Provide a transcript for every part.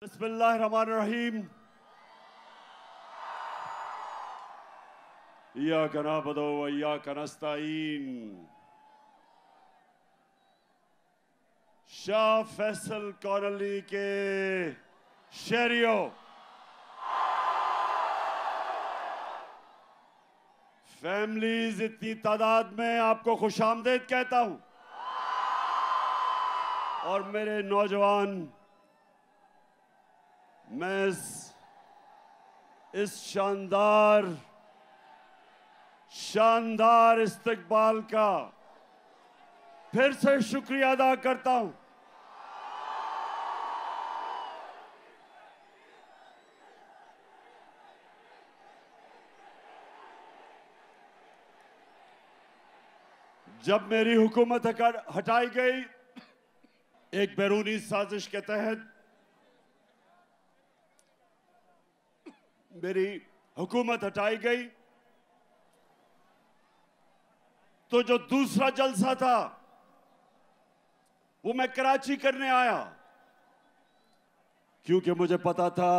बिस्मिल्लाहिर्रहमानिर्रहीम। इय्याका नअबुदु व इय्याका नस्तईन। शाह फैसल कॉलोनी के शहरियों, फैमिलीज, इतनी तादाद में आपको खुशामदीद कहता हूं। और मेरे नौजवान, मैं इस शानदार इस्तकबाल का फिर से शुक्रिया अदा करता हूं। जब मेरी हुकूमत हटाई गई, एक बैरूनी साजिश के तहत मेरी हुकूमत हटाई गई, तो जो दूसरा जलसा था वो मैं कराची करने आया, क्योंकि मुझे पता था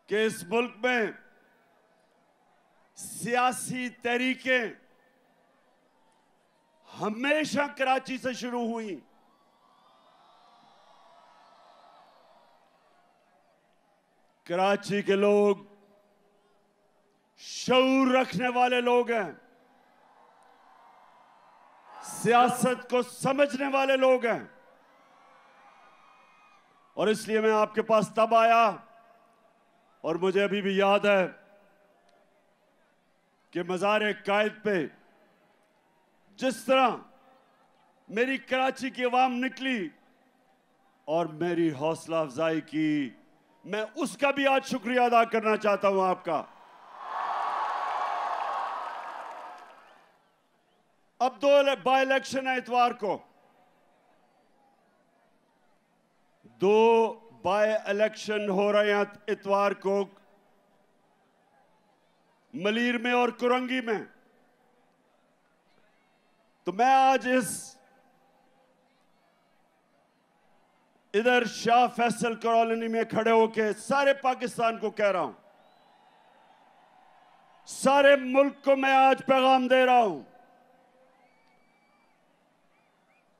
कि इस मुल्क में सियासी तहरीकें हमेशा कराची से शुरू हुई। कराची के लोग शऊर रखने वाले लोग हैं, सियासत को समझने वाले लोग हैं, और इसलिए मैं आपके पास तब आया। और मुझे अभी भी याद है कि मज़ार कायद पे जिस तरह मेरी कराची की आवाम निकली और मेरी हौसला अफजाई की, मैं उसका भी आज शुक्रिया अदा करना चाहता हूं आपका। अब 2 बाय इलेक्शन है इतवार को। 2 बाय इलेक्शन हो रहे हैं इतवार को, मलीर में और कुरंगी में। तो मैं आज इधर शाह फैसल कॉलोनी में खड़े होके सारे पाकिस्तान को कह रहा हूं, सारे मुल्क को मैं आज पैगाम दे रहा हूं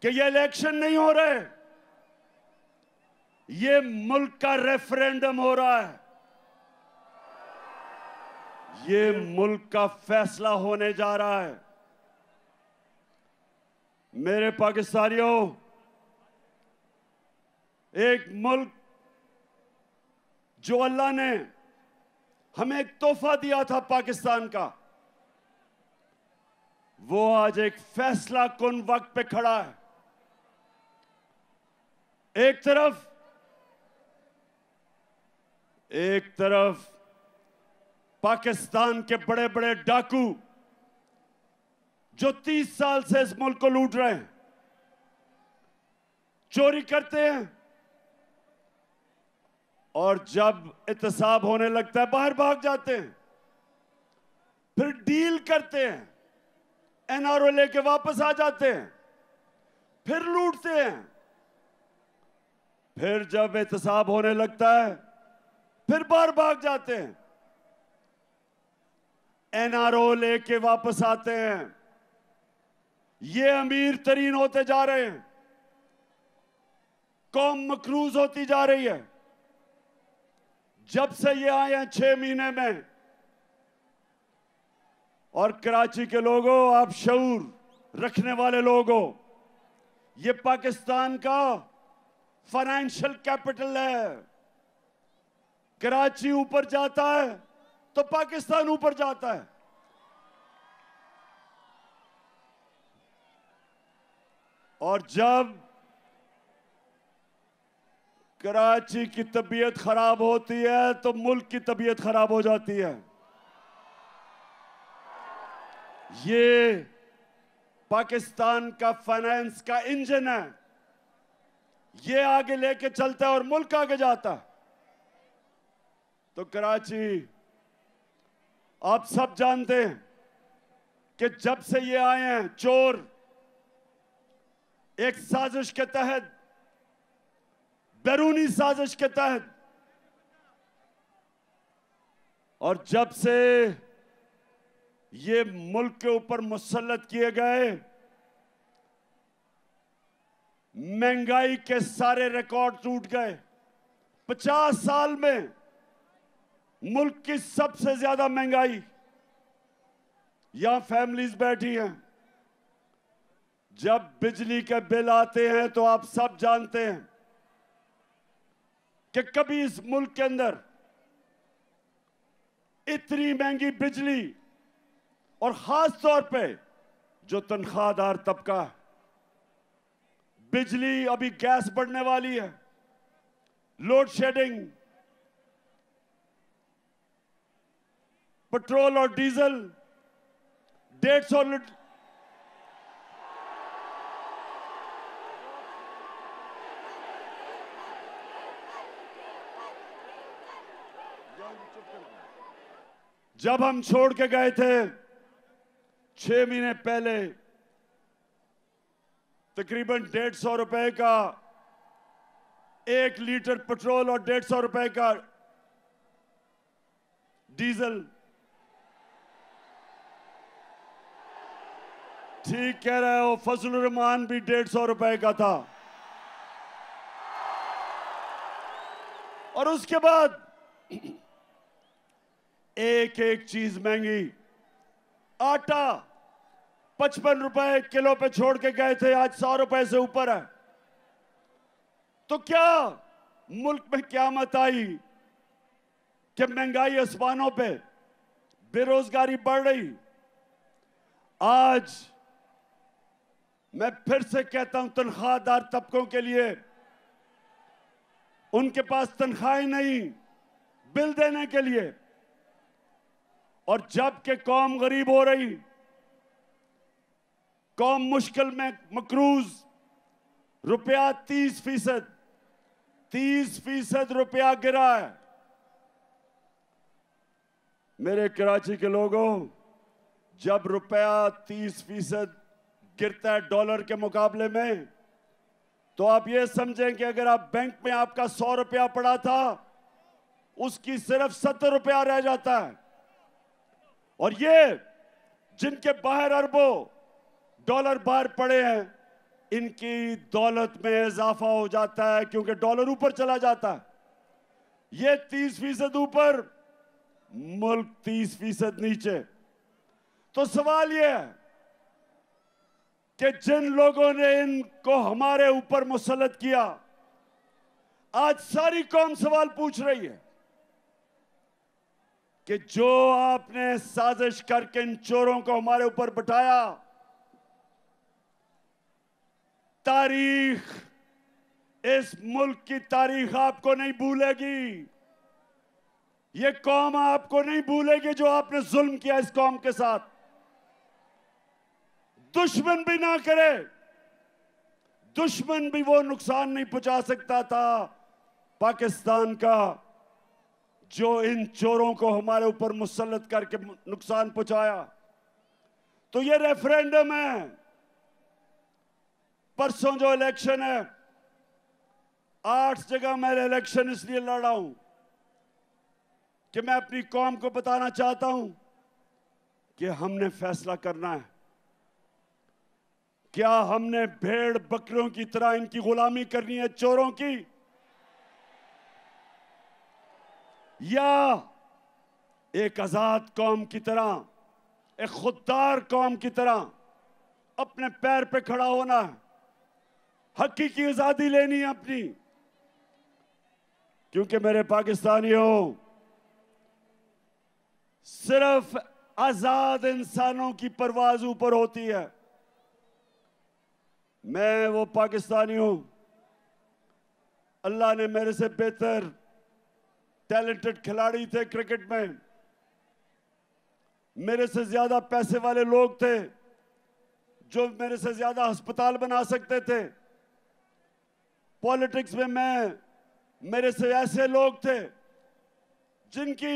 कि ये इलेक्शन नहीं हो रहे, ये मुल्क का रेफरेंडम हो रहा है। ये मुल्क का फैसला होने जा रहा है। मेरे पाकिस्तानियों, एक मुल्क जो अल्लाह ने हमें एक तोहफा दिया था पाकिस्तान का, वो आज एक फैसला कुन वक्त पे खड़ा है। एक तरफ पाकिस्तान के बड़े बड़े डाकू जो 30 साल से इस मुल्क को लूट रहे हैं, चोरी करते हैं, और जब एहतसाब होने लगता है बाहर भाग जाते हैं, फिर डील करते हैं, एनआरओ लेके वापस आ जाते हैं, फिर लूटते हैं, फिर जब एहतसाब होने लगता है फिर बाहर भाग जाते हैं, एनआरओ लेके वापस आते हैं। ये अमीर तरीन होते जा रहे हैं, कौम मकरूज होती जा रही है। जब से ये आए हैं 6 महीने में, और कराची के लोगों, आप शऊर रखने वाले लोगों, ये पाकिस्तान का फाइनेंशियल कैपिटल है। कराची ऊपर जाता है तो पाकिस्तान ऊपर जाता है। और जब कराची की तबीयत खराब होती है तो मुल्क की तबीयत खराब हो जाती है। ये पाकिस्तान का फाइनेंस का इंजन है, ये आगे लेके चलता है और मुल्क आगे जाता है। तो कराची, आप सब जानते हैं कि जब से ये आए हैं चोर, एक साजिश के तहत बैरूनी साजिश के तहत। और जब से ये मुल्क के ऊपर मुसल्लत किए गए, महंगाई के सारे रिकॉर्ड टूट गए। 50 साल में मुल्क की सबसे ज्यादा महंगाई। यहां फैमिलीज बैठी हैं, जब बिजली के बिल आते हैं तो आप सब जानते हैं कि कभी इस मुल्क के अंदर इतनी महंगी बिजली, और खास तौर पे जो तनख्वाहदार तबका है, बिजली अभी गैस बढ़ने वाली है, लोड शेडिंग, पेट्रोल और डीजल 150 लीटर। जब हम छोड़ के गए थे 6 महीने पहले, तकरीबन 150 रुपए का 1 लीटर पेट्रोल और 150 रुपए का डीजल। ठीक कह रहे हो, फजलुर रहमान भी 150 रुपए का था। और उसके बाद एक एक चीज महंगी। आटा 55 रुपए किलो पे छोड़ के गए थे, आज 100 रुपए से ऊपर है। तो क्या मुल्क में क़यामत आई कि महंगाई आसमानों पे, बेरोजगारी बढ़ रही। आज मैं फिर से कहता हूं, तनख्वाहदार तबकों के लिए, उनके पास तनख्वाहें नहीं बिल देने के लिए, और जबकि कौम गरीब हो रही, कौम मुश्किल में मकरूज, रुपया 30% रुपया गिरा है। मेरे कराची के लोगों, जब रुपया 30% गिरता है डॉलर के मुकाबले में, तो आप ये समझें कि अगर आप बैंक में आपका 100 रुपया पड़ा था, उसकी सिर्फ 70 रुपया रह जाता है। और ये जिनके बाहर अरबों डॉलर बाहर पड़े हैं, इनकी दौलत में इजाफा हो जाता है, क्योंकि डॉलर ऊपर चला जाता है। ये 30% ऊपर, मुल्क 30% नीचे। तो सवाल ये है कि जिन लोगों ने इनको हमारे ऊपर मुसल्लत किया, आज सारी कौम सवाल पूछ रही है कि जो आपने साजिश करके इन चोरों को हमारे ऊपर बिठाया, तारीख, इस मुल्क की तारीख आपको नहीं भूलेगी। ये कौम आपको नहीं भूलेगी जो आपने जुल्म किया इस कौम के साथ। दुश्मन भी ना करे, दुश्मन भी वो नुकसान नहीं पहुंचा सकता था पाकिस्तान का, जो इन चोरों को हमारे ऊपर मुसल्लत करके नुकसान पहुंचाया। तो ये रेफरेंडम है, परसों जो इलेक्शन है, 8 जगह मैं इलेक्शन इसलिए लड़ रहा हूं कि मैं अपनी कौम को बताना चाहता हूं कि हमने फैसला करना है। क्या हमने भेड़ बकरियों की तरह इनकी गुलामी करनी है, चोरों की, या एक आजाद कौम की तरह, एक खुददार कौम की तरह अपने पैर पे खड़ा होना है, हकीकी आजादी लेनी है अपनी। क्योंकि मेरे पाकिस्तानियों, सिर्फ आजाद इंसानों की परवाज ऊपर होती है। मैं वो पाकिस्तानी हूं, अल्लाह ने मेरे से बेहतर टैलेंटेड खिलाड़ी थे क्रिकेट में, मेरे से ज्यादा पैसे वाले लोग थे जो मेरे से ज्यादा अस्पताल बना सकते थे। पॉलिटिक्स में मेरे से ऐसे लोग थे जिनकी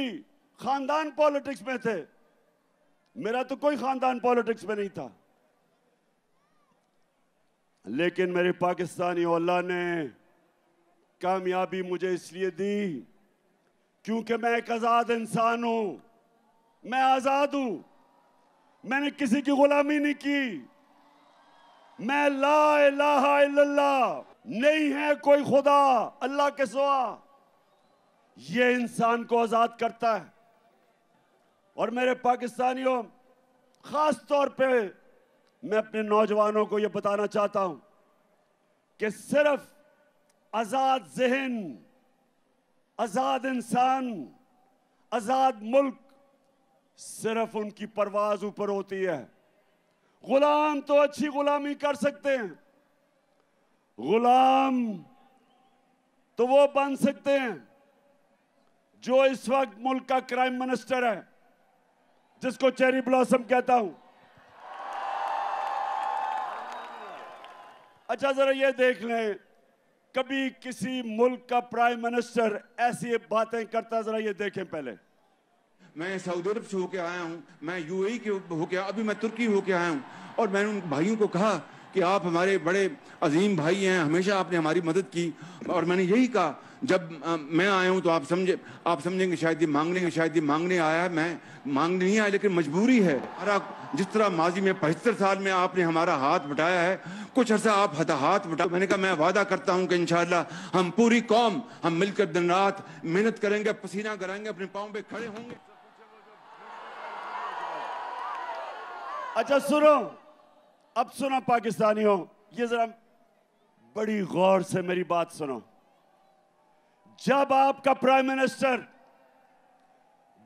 खानदान पॉलिटिक्स में थे, मेरा तो कोई खानदान पॉलिटिक्स में नहीं था। लेकिन मेरे पाकिस्तानी, अल्लाह ने कामयाबी मुझे इसलिए दी क्योंकि मैं एक आजाद इंसान हूं, मैं आजाद हूं, मैंने किसी की गुलामी नहीं की। मैं ला इलाहा इल्लल्लाह, नहीं है कोई खुदा अल्लाह के सिवा, ये इंसान को आजाद करता है। और मेरे पाकिस्तानियों, खास तौर पे मैं अपने नौजवानों को यह बताना चाहता हूं कि सिर्फ आजाद जहन, आजाद इंसान, आजाद मुल्क, सिर्फ उनकी परवाज ऊपर होती है। गुलाम तो अच्छी गुलामी कर सकते हैं, गुलाम तो वो बन सकते हैं जो इस वक्त मुल्क का क्राइम मिनिस्टर है, जिसको चेरी ब्लॉसम कहता हूं। अच्छा, जरा ये देख लें, कभी किसी मुल्क का प्राइम मिनिस्टर ऐसी बातें करता, जरा ये देखें पहले। मैं सऊदी अरब से होके आया हूँ, मैं यूएई के होके, अभी मैं तुर्की होके आया हूँ, और मैंने उन भाइयों को कहा कि आप हमारे बड़े अजीम भाई हैं, हमेशा आपने हमारी मदद की। और मैंने यही कहा, जब मैं आया हूँ तो आप समझेंगे शायद ये मांगने, शायद ये मांगने आया है, मैं मांगने नहीं आया, लेकिन मजबूरी है। जिस तरह माजी में 75 साल में आपने हमारा हाथ बटाया है, कुछ अर्सा आप हाथ बटा। मैंने कहा मैं वादा करता हूँ कि इंशाअल्लाह हम पूरी कौम, हम मिलकर दिन रात मेहनत करेंगे, पसीना कराएंगे, अपने पाँव पे खड़े होंगे। अच्छा सुनो, अब सुनो पाकिस्तानियों, ये जरा बड़ी गौर से मेरी बात सुनो। जब आपका प्राइम मिनिस्टर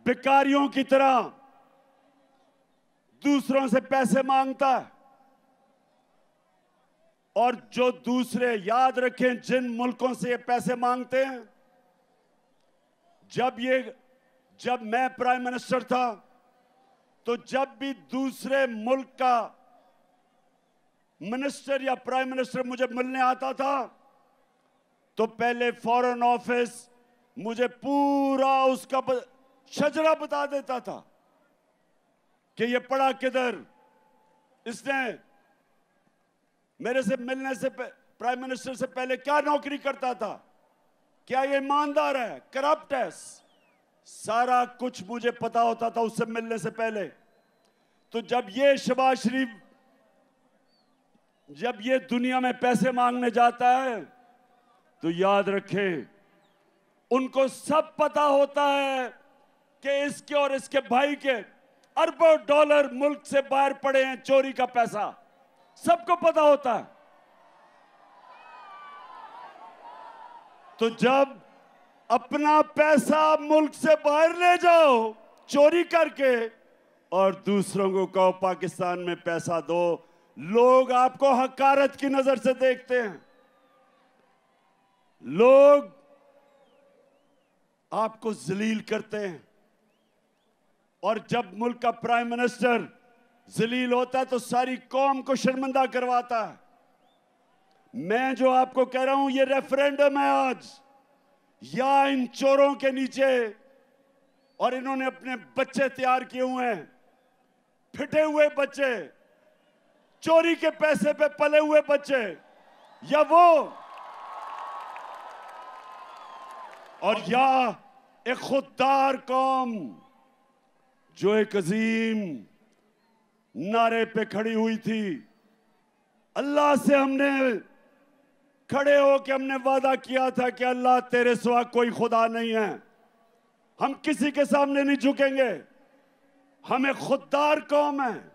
भिखारियों की तरह दूसरों से पैसे मांगता है, और जो दूसरे, याद रखें जिन मुल्कों से ये पैसे मांगते हैं, जब मैं प्राइम मिनिस्टर था तो जब भी दूसरे मुल्क का मिनिस्टर या प्राइम मिनिस्टर मुझे मिलने आता था तो पहले फॉरेन ऑफिस मुझे पूरा उसका शजरा बता देता था कि ये पढ़ा किधर, इसने मेरे से मिलने से, प्राइम मिनिस्टर से पहले क्या नौकरी करता था, क्या ये ईमानदार है, करप्ट है, सारा कुछ मुझे पता होता था उससे मिलने से पहले। तो जब ये शहबाज शरीफ, जब ये दुनिया में पैसे मांगने जाता है तो याद रखें, उनको सब पता होता है कि इसके और इसके भाई के अरबों डॉलर मुल्क से बाहर पड़े हैं, चोरी का पैसा, सबको पता होता है। तो जब अपना पैसा मुल्क से बाहर ले जाओ चोरी करके और दूसरों को कहो पाकिस्तान में पैसा दो, लोग आपको हकारत की नजर से देखते हैं, लोग आपको जलील करते हैं। और जब मुल्क का प्राइम मिनिस्टर जलील होता है तो सारी कौम को शर्मिंदा करवाता है। मैं जो आपको कह रहा हूं, ये रेफरेंडम है आज, या इन चोरों के नीचे, और इन्होंने अपने बच्चे तैयार किए हुए हैं, फिटे हुए बच्चे, चोरी के पैसे पे पले हुए बच्चे, या वो, और या एक खुददार कौम जो एक अजीम नारे पे खड़ी हुई थी। अल्लाह से हमने खड़े होकर हमने वादा किया था कि अल्लाह तेरे सिवा कोई खुदा नहीं है, हम किसी के सामने नहीं झुकेंगे, हम एक खुददार कौम है।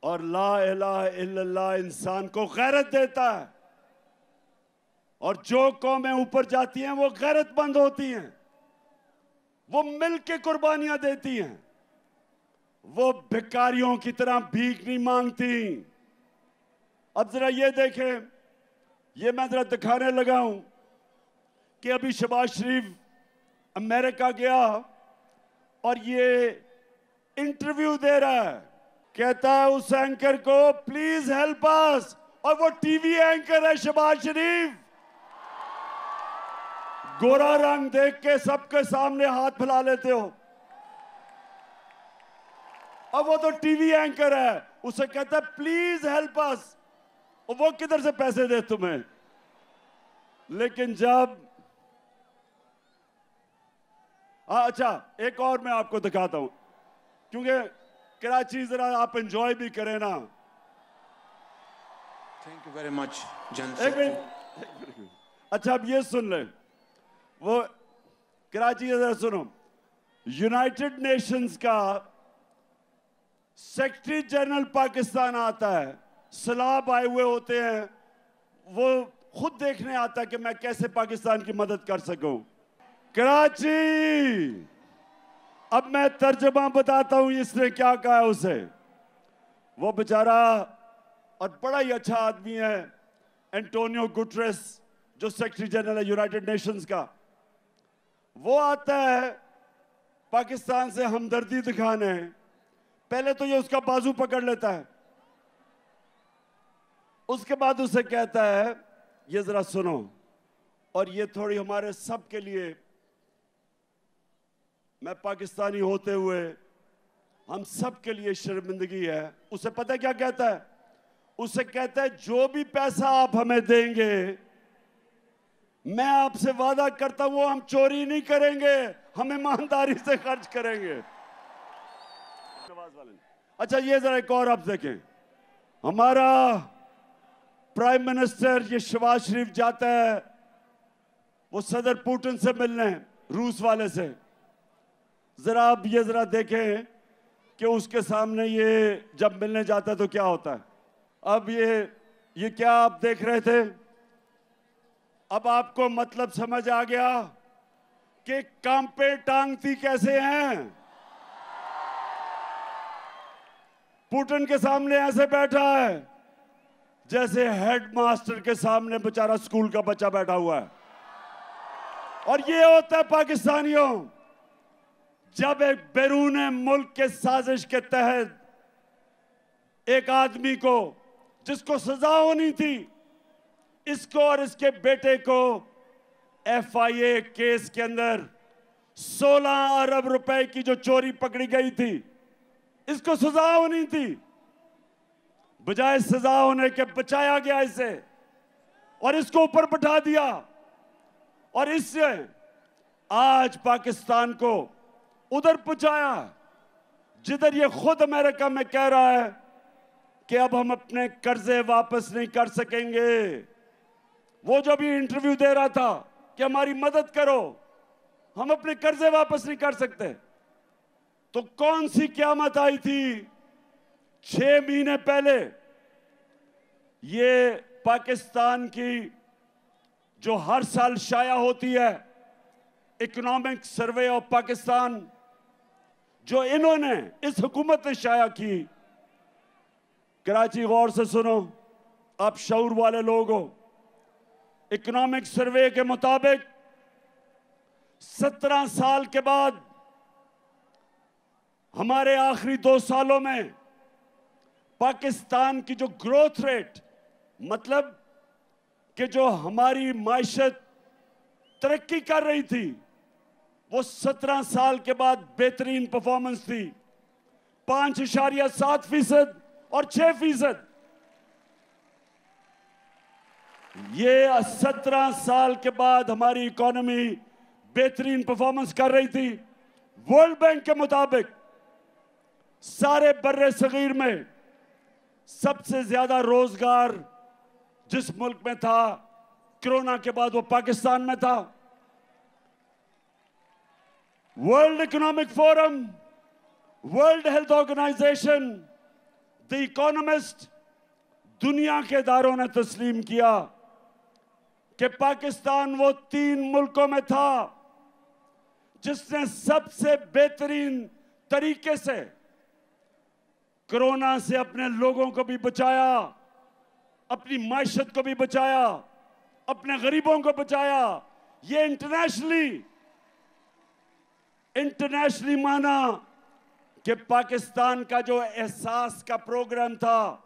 और ला इलाहा इल्लल्लाह इंसान को गैरत देता है, और जो कौमें ऊपर जाती हैं वो गैरतमंद होती हैं, वो मिलके कुर्बानियां देती हैं, वो भिखारियों की तरह भीख नहीं मांगती। अब जरा ये देखें, ये मैं जरा दिखाने लगा हूं कि अभी शहबाज शरीफ अमेरिका गया और ये इंटरव्यू दे रहा है, कहता है उस एंकर को प्लीज हेल्प अस, और वो टीवी एंकर है शहबाज शरीफ, गोरा रंग देख के सबके सामने हाथ फैला लेते हो। अब वो तो टीवी एंकर है, उसे कहता है प्लीज हेल्प अस, और वो किधर से पैसे दे तुम्हें? लेकिन जब अच्छा, एक और मैं आपको दिखाता हूं, क्योंकि कराची जरा आप एंजॉय भी करें ना। थैंक यू वेरी मच एक मिनट। अच्छा, अब ये सुन ले, वो कराची जरा सुनो। यूनाइटेड नेशंस का सेक्रेटरी जनरल पाकिस्तान आता है, सलाब आए हुए होते हैं, वो खुद देखने आता है कि मैं कैसे पाकिस्तान की मदद कर सकूं। कराची, अब मैं तर्जुमा बताता हूं इसने क्या कहा है उसे। वो बेचारा और बड़ा ही अच्छा आदमी है, एंटोनियो गुटरेस, जो सेक्रेटरी जनरल है यूनाइटेड नेशंस का। वो आता है पाकिस्तान से हमदर्दी दिखाने। पहले तो ये उसका बाजू पकड़ लेता है, उसके बाद उसे कहता है ये जरा सुनो, और ये थोड़ी हमारे सब के लिए, मैं पाकिस्तानी होते हुए हम सब के लिए शर्मिंदगी है। उसे पता है क्या कहता है? उसे कहता है जो भी पैसा आप हमें देंगे, मैं आपसे वादा करता हूं वो हम चोरी नहीं करेंगे, हम ईमानदारी से खर्च करेंगे। अच्छा, ये जरा एक और आप देखें, हमारा प्राइम मिनिस्टर ये शहबाज शरीफ जाता है वो सदर पुतिन से मिलने, रूस वाले से। जरा आप ये जरा देखें कि उसके सामने ये जब मिलने जाता है तो क्या होता है। अब ये क्या आप देख रहे थे? अब आपको मतलब समझ आ गया कि कांपे टांगती कैसे हैं। पुतिन के सामने ऐसे बैठा है जैसे हेडमास्टर के सामने बेचारा स्कूल का बच्चा बैठा हुआ है। और ये होता है पाकिस्तानियों, जब एक बैरून मुल्क के साजिश के तहत एक आदमी को, जिसको सजा होनी थी, इसको और इसके बेटे को FIA केस के अंदर 16 अरब रुपए की जो चोरी पकड़ी गई थी, इसको सजा होनी थी, बजाय सजा होने के बचाया गया इसे और इसको ऊपर बैठा दिया। और इससे आज पाकिस्तान को उधर पहुंचाया जिधर ये खुद अमेरिका में कह रहा है कि अब हम अपने कर्जे वापस नहीं कर सकेंगे। वो जो भी इंटरव्यू दे रहा था कि हमारी मदद करो, हम अपने कर्जे वापस नहीं कर सकते। तो कौन सी क़यामत आई थी 6 महीने पहले? ये पाकिस्तान की जो हर साल शाया होती है, इकोनॉमिक सर्वे ऑफ पाकिस्तान, जो इन्होंने, इस हुकूमत ने शाया की। कराची गौर से सुनो, आप शऊर वाले लोग हो। इकोनॉमिक सर्वे के मुताबिक 17 साल के बाद हमारे आखिरी 2 सालों में पाकिस्तान की जो ग्रोथ रेट, मतलब कि जो हमारी माइशत तरक्की कर रही थी, वो 17 साल के बाद बेहतरीन परफॉर्मेंस थी। 5.7% और 6%। ये 17 साल के बाद हमारी इकोनॉमी बेहतरीन परफॉर्मेंस कर रही थी। वर्ल्ड बैंक के मुताबिक सारे बर्रे सगीर में सबसे ज्यादा रोजगार जिस मुल्क में था कोरोना के बाद, वो पाकिस्तान में था। World Economic Forum, World Health Organization, the Economist, दुनिया के इदारों ने तस्लीम किया कि पाकिस्तान वो 3 मुल्कों में था जिसने सबसे बेहतरीन तरीके से कोरोना से अपने लोगों को भी बचाया, अपनी माइशत को भी बचाया, अपने गरीबों को बचाया। ये इंटरनेशनली माना कि पाकिस्तान का जो एहसास का प्रोग्राम था,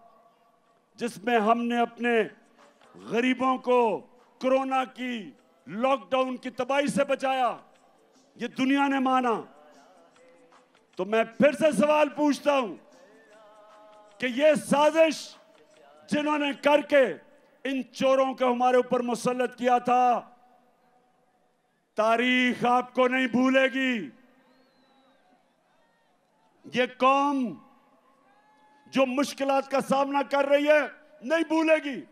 जिसमें हमने अपने गरीबों को कोरोना की लॉकडाउन की तबाही से बचाया, ये दुनिया ने माना। तो मैं फिर से सवाल पूछता हूं कि ये साजिश जिन्होंने करके इन चोरों को हमारे ऊपर मुसल्लत किया था, तारीख आपको नहीं भूलेगी। ये कौम जो मुश्किलात का सामना कर रही है नहीं भूलेगी।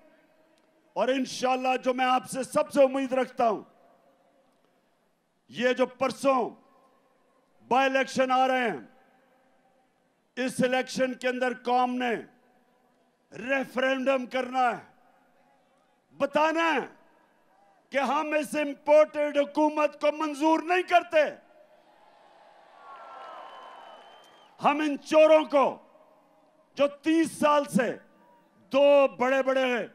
और इंशाअल्लाह जो मैं आपसे सबसे उम्मीद रखता हूं, ये जो परसों बाय इलेक्शन आ रहे हैं, इस इलेक्शन के अंदर कौम ने रेफरेंडम करना है, बताना है कि हम इस इंपोर्टेड हुकूमत को मंजूर नहीं करते। हम इन चोरों को जो 30 साल से दो बड़े बड़े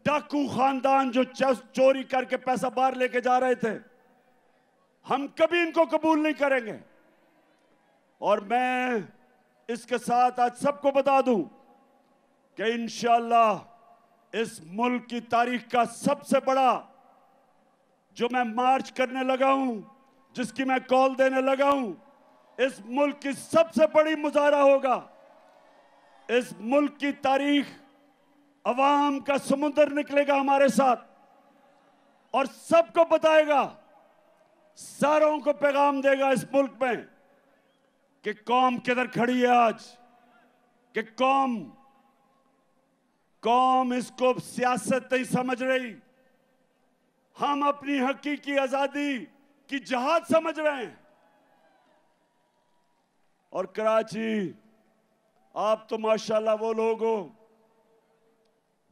डाकू खानदान जो चोरी करके पैसा बाहर लेके जा रहे थे, हम कभी इनको कबूल नहीं करेंगे। और मैं इसके साथ आज सबको बता दूं कि इंशाअल्लाह इस मुल्क की तारीख का सबसे बड़ा जो मैं मार्च करने लगा हूं, जिसकी मैं कॉल देने लगा हूं, इस मुल्क की सबसे बड़ी मुजाहरा होगा। इस मुल्क की तारीख, अवाम का समुंदर निकलेगा हमारे साथ और सबको बताएगा, सारों को पैगाम देगा इस मुल्क में कि कौम किधर खड़ी है आज, कि कौम इसको सियासत नहीं समझ रही, हम अपनी हकीकी आजादी की जहाद समझ रहे हैं। और कराची, आप तो माशाल्लाह वो लोग हो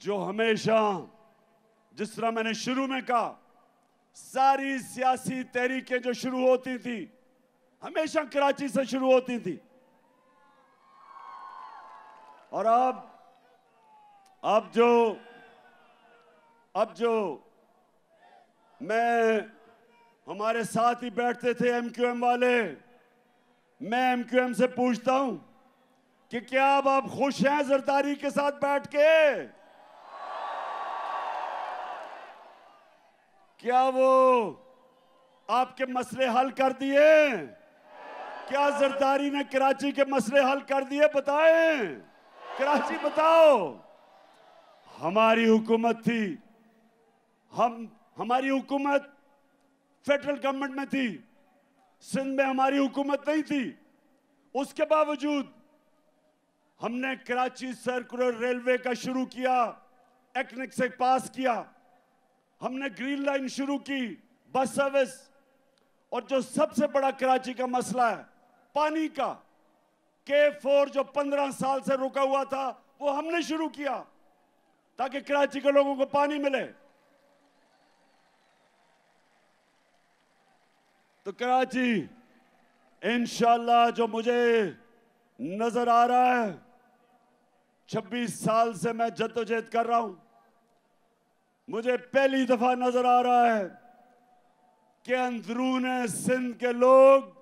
जो हमेशा, जिस तरह मैंने शुरू में कहा, सारी सियासी तहरीकें जो शुरू होती थी हमेशा कराची से शुरू होती थी। और अब जो मैं, हमारे साथ ही बैठते थे एमक्यूएम वाले, मैं एमक्यूएम से पूछता हूं कि क्या अब आप खुश हैं जरदारी के साथ बैठ के? क्या वो आपके मसले हल कर दिए? क्या जरदारी ने कराची के मसले हल कर दिए? बताएं, कराची बताओ। हमारी हुकूमत थी, हमारी हुकूमत फेडरल गवर्नमेंट में थी, सिंध में हमारी हुकूमत नहीं थी। उसके बावजूद हमने कराची सर्कुलर रेलवे का शुरू किया, एक्निक से पास किया, हमने ग्रीन लाइन शुरू की, बस सर्विस। और जो सबसे बड़ा कराची का मसला है पानी का, K4 जो 15 साल से रुका हुआ था, वो हमने शुरू किया ताकि कराची के लोगों को पानी मिले। तो कराची इंशाअल्लाह जो मुझे नजर आ रहा है, 26 साल से मैं जद्दोजहद कर रहा हूं, मुझे पहली दफा नजर आ रहा है कि अंदरूने सिंध के लोग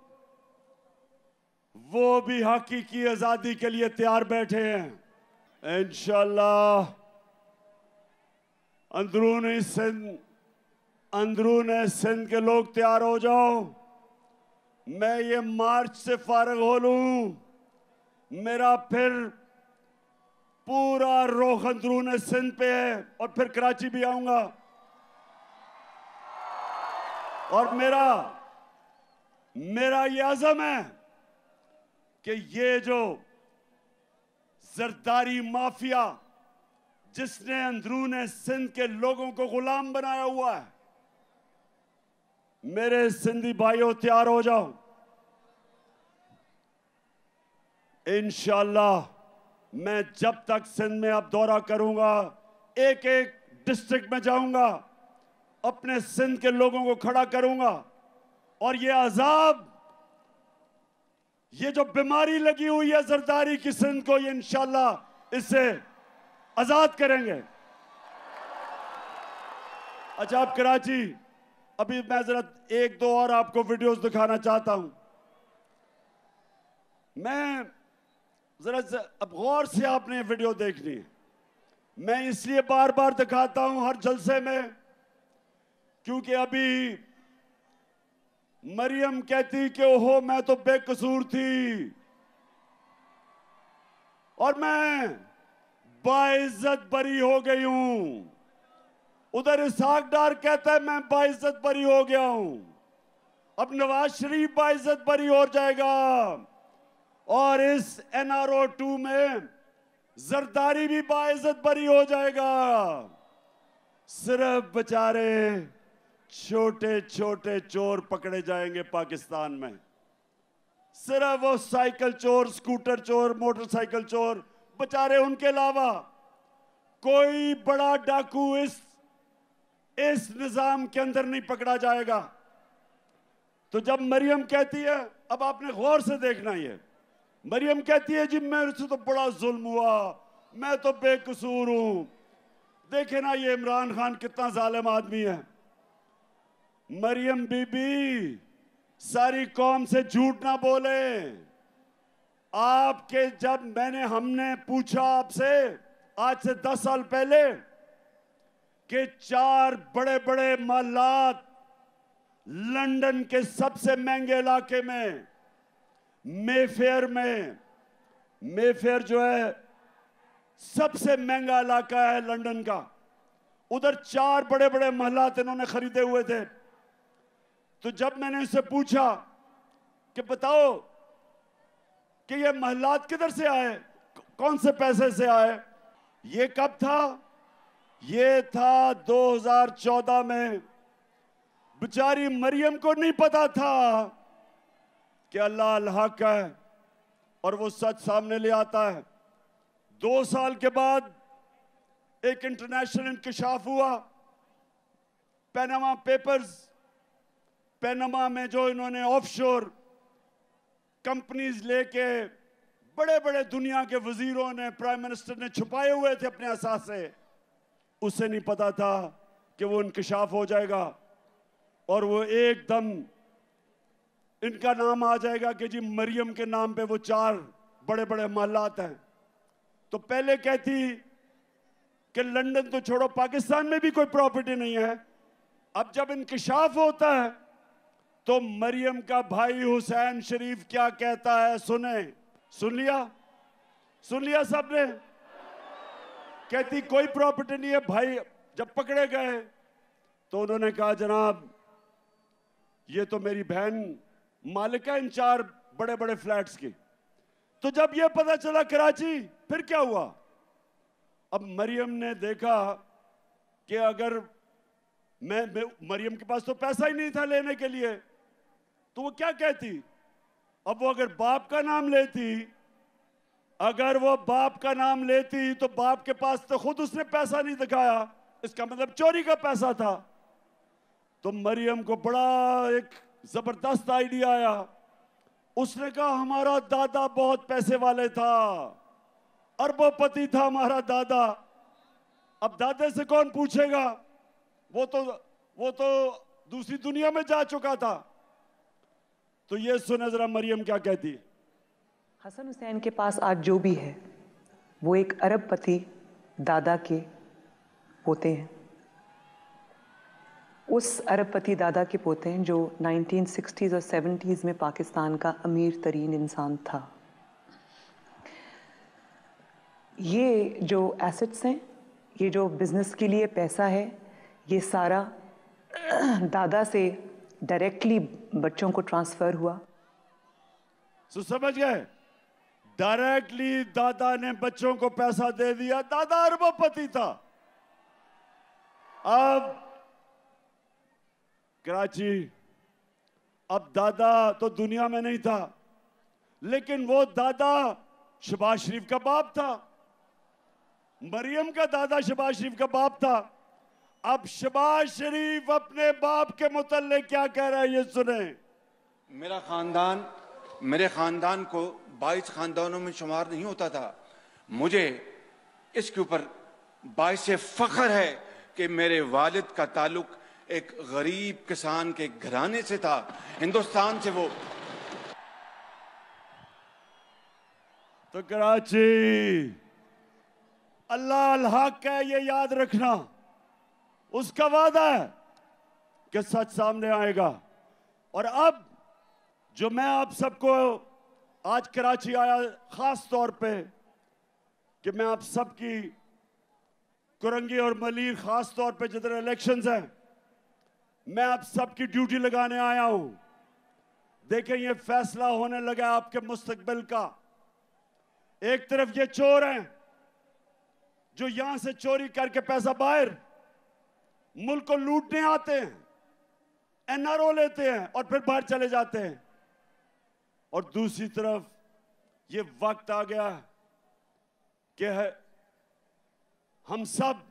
वो भी हकीकी आजादी के लिए तैयार बैठे हैं। इंशाअल्लाह अंदरूने सिंध के लोग तैयार हो जाओ। मैं ये मार्च से फारिग हो लूं, मेरा फिर पूरा रुख अंदरूने सिंध पे है और फिर कराची भी आऊंगा। और मेरा ये अज़म है कि ये जो जरदारी माफिया जिसने अंदरूने सिंध के लोगों को गुलाम बनाया हुआ है, मेरे सिंधी भाइयों तैयार हो जाओ। इंशाअल्लाह मैं जब तक सिंध में अब दौरा करूंगा, एक एक डिस्ट्रिक्ट में जाऊंगा, अपने सिंध के लोगों को खड़ा करूंगा और ये अजाब, ये जो बीमारी लगी हुई है जरदारी की सिंध को, ये इंशाअल्लाह इससे आजाद करेंगे। अच्छा, आप कराची, अभी मैं जरा एक दो और आपको वीडियोस दिखाना चाहता हूं। मैं जरा अब गौर से आपने वीडियो देखनी है। मैं इसलिए बार बार दिखाता हूं हर जलसे में क्योंकि अभी मरियम कहती कि ओहो मैं तो बेकसूर थी और मैं बाइज्जत बरी हो गई हूं। उधर इसहाक डार कहता है मैं बाइज्जत बरी हो गया हूं। अब नवाज शरीफ बाइज्जत बरी हो जाएगा और इस NRO 2 में जरदारी भी बाइज्जत बरी हो जाएगा। सिर्फ बेचारे छोटे छोटे चोर पकड़े जाएंगे पाकिस्तान में। सिर्फ वो साइकिल चोर, स्कूटर चोर, मोटरसाइकिल चोर बेचारे, उनके अलावा कोई बड़ा डाकू इस निजाम के अंदर नहीं पकड़ा जाएगा। तो जब मरियम कहती है, अब आपने गौर से देखना, ये मरियम कहती है जी मेरे से तो बड़ा जुल्म हुआ, मैं तो बेकसूर हूं। देखे ना ये इमरान खान कितना जालिम आदमी है। मरियम बीबी सारी कौम से झूठ ना बोले। आपके जब हमने पूछा आपसे आज से 10 साल पहले कि 4 बड़े बड़े महलात लंदन के सबसे महंगे इलाके में, मेफेयर में, मेफेयर जो है सबसे महंगा इलाका है लंदन का, उधर 4 बड़े बड़े महलात इन्होंने खरीदे हुए थे। तो जब मैंने इससे पूछा कि बताओ कि ये महलात किधर से आए, कौन से पैसे से आए, ये कब था? ये था 2014 में। बेचारी मरियम को नहीं पता था कि अल्लाह अल-हक है और वो सच सामने ले आता है। 2 साल के बाद एक इंटरनेशनल इंकशाफ हुआ, पैनामा पेपर्स। पैनामा में जो इन्होंने ऑफशोर कंपनीज लेके बड़े बड़े दुनिया के वजीरों ने, प्राइम मिनिस्टर ने छुपाए हुए थे अपने असासे, उसे नहीं पता था कि वो इंकशाफ हो जाएगा और वो एकदम इनका नाम आ जाएगा कि जी मरियम के नाम पे वो 4 बड़े बड़े महलात हैं। तो पहले कहती कि लंदन तो छोड़ो, पाकिस्तान में भी कोई प्रॉपर्टी नहीं है। अब जब इंकशाफ होता है तो मरियम का भाई हुसैन शरीफ क्या कहता है, सुन लिया सबने? कहती कोई प्रॉपर्टी नहीं है। भाई जब पकड़े गए तो उन्होंने कहा जनाब ये तो मेरी बहन मालिक है इन 4 बड़े बड़े फ्लैट्स की। तो जब ये पता चला कराची, फिर क्या हुआ? अब मरियम ने देखा कि अगर मरियम के पास तो पैसा ही नहीं था लेने के लिए, तो वो क्या कहती? अब वो अगर बाप का नाम लेती तो बाप के पास तो खुद उसने पैसा नहीं दिखाया, इसका मतलब चोरी का पैसा था। तो मरियम को बड़ा एक जबरदस्त आइडिया आया। उसने कहा हमारा दादा बहुत पैसे वाले था, अरबोपति था हमारा दादा। अब दादे से कौन पूछेगा, वो तो दूसरी दुनिया में जा चुका था। तो ये सुने जरा मरियम क्या कहती है। हसन हुसैन के पास आज जो भी है वो एक अरबपति दादा के पोते हैं। उस अरबपति दादा के पोते हैं जो 1960s और 70s में पाकिस्तान का अमीर तरीन इंसान था। ये जो एसेट्स हैं, ये जो बिजनेस के लिए पैसा है, ये सारा दादा से डायरेक्टली बच्चों को ट्रांसफर हुआ। समझ गए? डायरेक्टली दादा ने बच्चों को पैसा दे दिया। दादा अरबपति था। अब कराची, अब दादा तो दुनिया में नहीं था, लेकिन वो दादा शहबाज शरीफ का बाप था। मरियम का दादा शहबाज शरीफ का बाप था। अब शहबाज शरीफ अपने बाप के मुतल्लिक क्या कह रहा है, ये सुने। मेरे खानदान को 22 खानदानों में शुमार नहीं होता था। मुझे इसके ऊपर बाइस फख्र है कि मेरे वालिद का ताल्लुक एक गरीब किसान के घराने से था, हिंदुस्तान से। वो तो कराची अल्लाह अल-हक है, ये याद रखना। उसका वादा है कि सच सामने आएगा। और अब जो मैं आप सबको आज कराची आया खास तौर पे कि मैं आप सबकी कुरंगी और मलीर खास तौर पे जिधर इलेक्शंस हैं, मैं आप सबकी ड्यूटी लगाने आया हूं। देखें, ये फैसला होने लगा आपके मुस्तकबिल का। एक तरफ ये चोर हैं जो यहां से चोरी करके पैसा बाहर मुल्क को लूटने आते हैं, एनआरओ लेते हैं और फिर बाहर चले जाते हैं। और दूसरी तरफ ये वक्त आ गया कि हम सब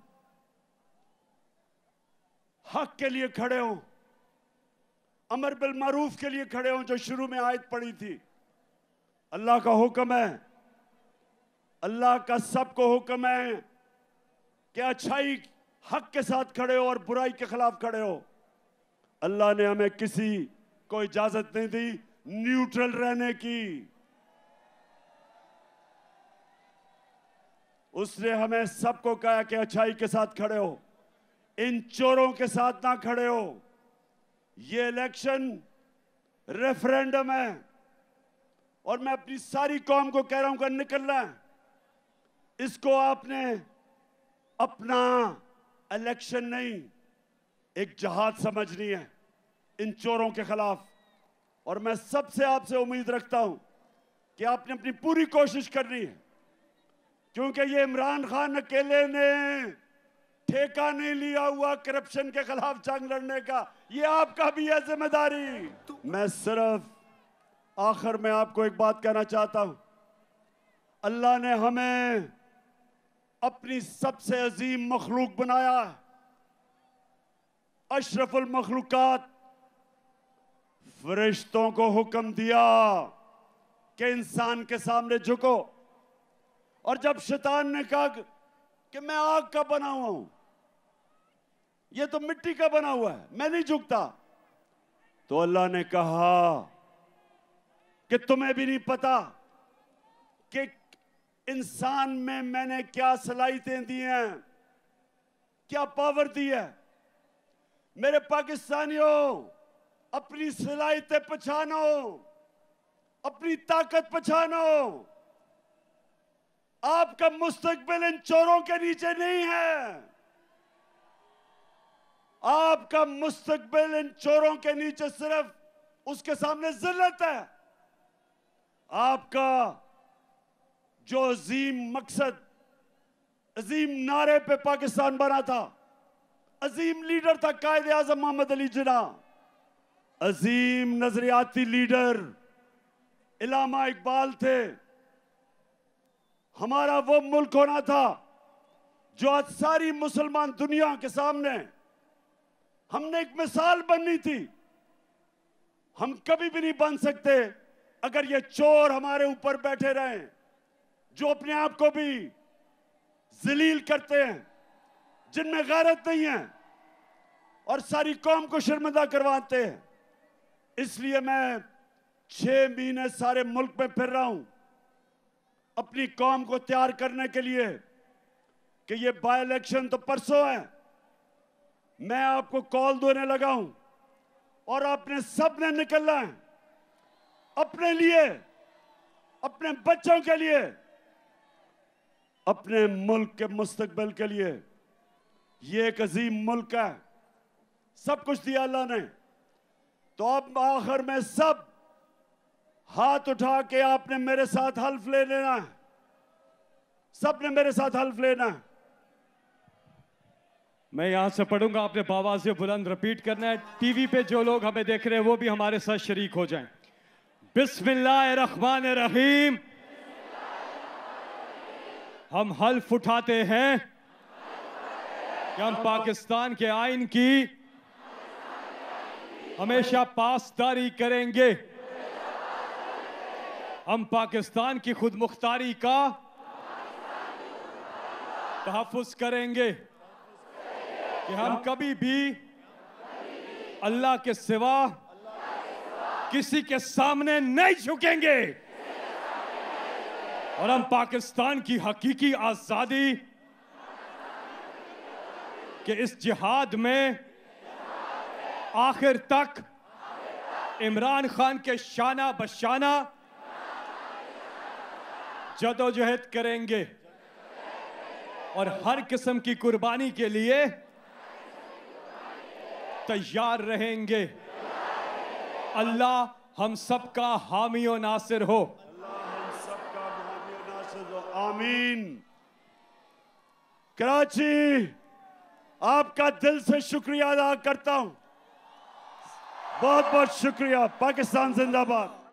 हक के लिए खड़े हों, अमर बिल मारूफ के लिए खड़े हों, जो शुरू में आयत पड़ी थी। अल्लाह का हुक्म है, अल्लाह का सबको हुक्म है कि अच्छाई हक के साथ खड़े हो और बुराई के खिलाफ खड़े हो। अल्लाह ने हमें किसी को इजाजत नहीं दी न्यूट्रल रहने की। उसने हमें सबको कहा कि अच्छाई के साथ खड़े हो, इन चोरों के साथ ना खड़े हो। ये इलेक्शन रेफरेंडम है और मैं अपनी सारी कौम को कह रहा हूं कि निकलना है। इसको आपने अपना इलेक्शन नहीं, एक जहाद समझनी है इन चोरों के खिलाफ। और मैं सबसे आपसे उम्मीद रखता हूं कि आपने अपनी पूरी कोशिश करनी है, क्योंकि ये इमरान खान अकेले ने ठेका नहीं लिया हुआ करप्शन के खिलाफ जंग लड़ने का, ये आपका भी है जिम्मेदारी। मैं सिर्फ आखिर में आपको एक बात कहना चाहता हूं, अल्लाह ने हमें अपनी सबसे अजीम मखलूक बनाया, अशरफुल मखलूकात। फरिश्तों को हुक्म दिया कि इंसान के सामने झुको, और जब शैतान ने कहा कि मैं आग का बना हुआ हूं, ये तो मिट्टी का बना हुआ है, मैं नहीं झुकता, तो अल्लाह ने कहा कि तुम्हें भी नहीं पता कि इंसान में मैंने क्या सलाहियतें दी हैं, क्या पावर दी है। मेरे पाकिस्तानियों, अपनी सलाहियतें पहचानो, अपनी ताकत पहचानो। आपका मुस्तकबिल इन चोरों के नीचे नहीं है। आपका मुस्तकबिल इन चोरों के नीचे सिर्फ उसके सामने जिल्लत है। आपका जो अजीम मकसद, अजीम नारे पे पाकिस्तान बना था, अजीम लीडर था कायदे आजम मोहम्मद अली जिन्ना, अजीम नजरियाती लीडर इलामा इकबाल थे। हमारा वो मुल्क होना था जो आज सारी मुसलमान दुनिया के सामने हमने एक मिसाल बननी थी। हम कभी भी नहीं बन सकते अगर ये चोर हमारे ऊपर बैठे रहें, जो अपने आप को भी जलील करते हैं, जिनमें गैरत नहीं है और सारी कौम को शर्मिंदा करवाते हैं। इसलिए मैं 6 महीने सारे मुल्क में फिर रहा हूं अपनी कौम को तैयार करने के लिए कि ये बाय इलेक्शन तो परसों है। मैं आपको कॉल देने लगा हूं और आपने सबने निकलना है अपने लिए, अपने बच्चों के लिए, अपने मुल्क के मुस्तकबिल के लिए। ये एक अजीम मुल्क है, सब कुछ दिया अल्लाह ने। तो अब आखिर में सब हाथ उठा के आपने मेरे साथ हल्फ ले लेना है, सबने मेरे साथ हल्फ लेना है। मैं यहां से पढ़ूंगा, आपने बावाज़ बुलंद रिपीट करना है। टीवी पे जो लोग हमें देख रहे हैं वो भी हमारे साथ शरीक हो जाएं। बिस्मिल्लाहिर्रहमानिर्रहीम। हम हल्फ उठाते हैं कि हम पाकिस्तान के आइन की हमेशा पासदारी करेंगे। हम पाकिस्तान की खुद मुख्तारी का तहफ़्फ़ुज़ करेंगे कि हम कभी भी अल्लाह के सिवा किसी के सामने नहीं झुकेंगे और हम पाकिस्तान की हकीकी आज़ादी के इस जिहाद में आखिर तक इमरान खान के शाना बशाना जदोजहद करेंगे। और हर किस्म की कुर्बानी के लिए तैयार रहेंगे। अल्लाह हम सबका हामी और नासिर हो। आमीन। कराची, आपका दिल से शुक्रिया अदा करता हूं। बहुत बहुत शुक्रिया। पाकिस्तान जिंदाबाद।